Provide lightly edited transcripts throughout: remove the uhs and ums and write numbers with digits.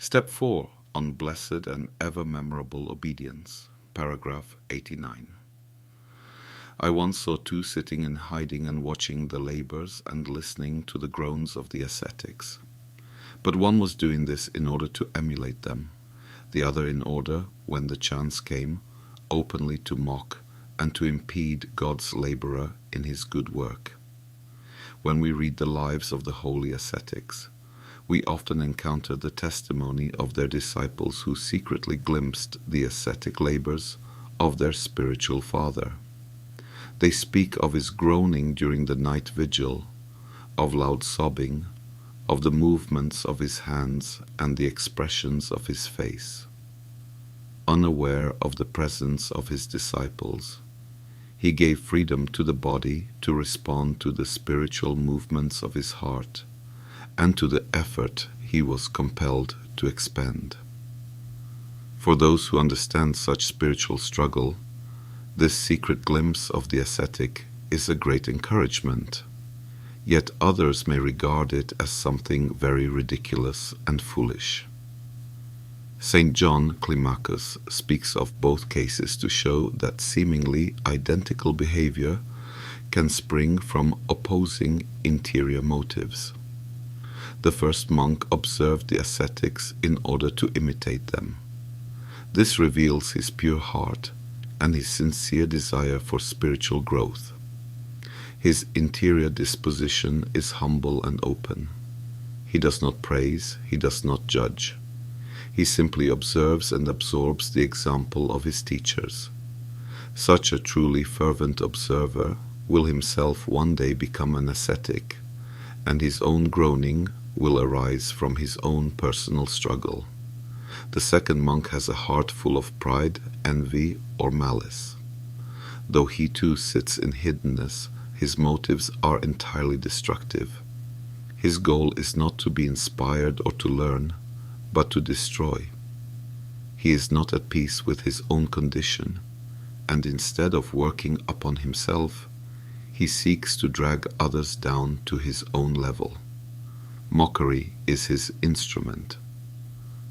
Step 4 on Blessed and Ever Memorable Obedience, paragraph 89. I once saw two sitting in hiding and watching the labors and listening to the groans of the ascetics. But one was doing this in order to emulate them, the other in order, when the chance came, openly to mock and to impede God's laborer in his good work. When we read the lives of the holy ascetics, we often encounter the testimony of their disciples who secretly glimpsed the ascetic labors of their spiritual father. They speak of his groaning during the night vigil, of loud sobbing, of the movements of his hands and the expressions of his face. Unaware of the presence of his disciples, he gave freedom to the body to respond to the spiritual movements of his heart and to the effort he was compelled to expend. For those who understand such spiritual struggle, this secret glimpse of the ascetic is a great encouragement, yet others may regard it as something very ridiculous and foolish. Saint John Climacus speaks of both cases to show that seemingly identical behavior can spring from opposing interior motives. The first monk observed the ascetics in order to imitate them. This reveals his pure heart and his sincere desire for spiritual growth. His interior disposition is humble and open. He does not praise, he does not judge. He simply observes and absorbs the example of his teachers. Such a truly fervent observer will himself one day become an ascetic, and his own groaning will arise from his own personal struggle. The second monk has a heart full of pride, envy, or malice. Though he too sits in hiddenness, his motives are entirely destructive. His goal is not to be inspired or to learn, but to destroy. He is not at peace with his own condition, and instead of working upon himself, he seeks to drag others down to his own level. Mockery is his instrument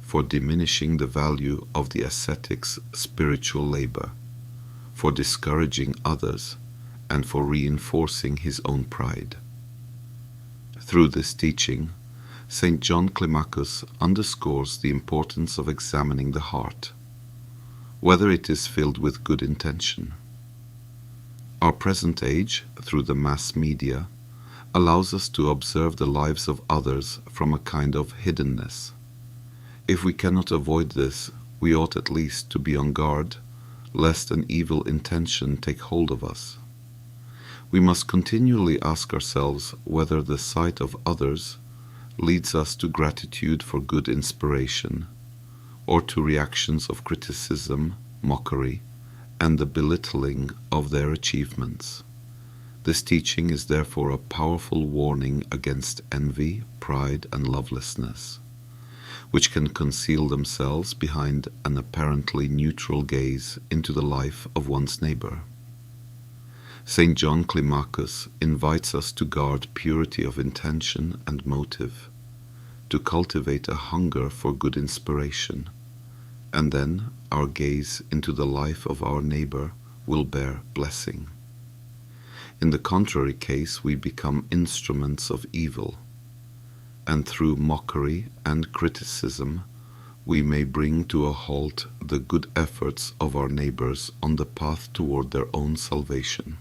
for diminishing the value of the ascetic's spiritual labor, for discouraging others, and for reinforcing his own pride. Through this teaching, Saint John Climacus underscores the importance of examining the heart, whether it is filled with good intention. Our present age, through the mass media, allows us to observe the lives of others from a kind of hiddenness. If we cannot avoid this, we ought at least to be on guard, lest an evil intention take hold of us. We must continually ask ourselves whether the sight of others leads us to gratitude for good inspiration, or to reactions of criticism, mockery, and the belittling of their achievements. This teaching is therefore a powerful warning against envy, pride, and lovelessness, which can conceal themselves behind an apparently neutral gaze into the life of one's neighbor. Saint John Climacus invites us to guard purity of intention and motive, to cultivate a hunger for good inspiration, and then our gaze into the life of our neighbor will bear blessing. In the contrary case, we become instruments of evil, and through mockery and criticism, we may bring to a halt the good efforts of our neighbors on the path toward their own salvation.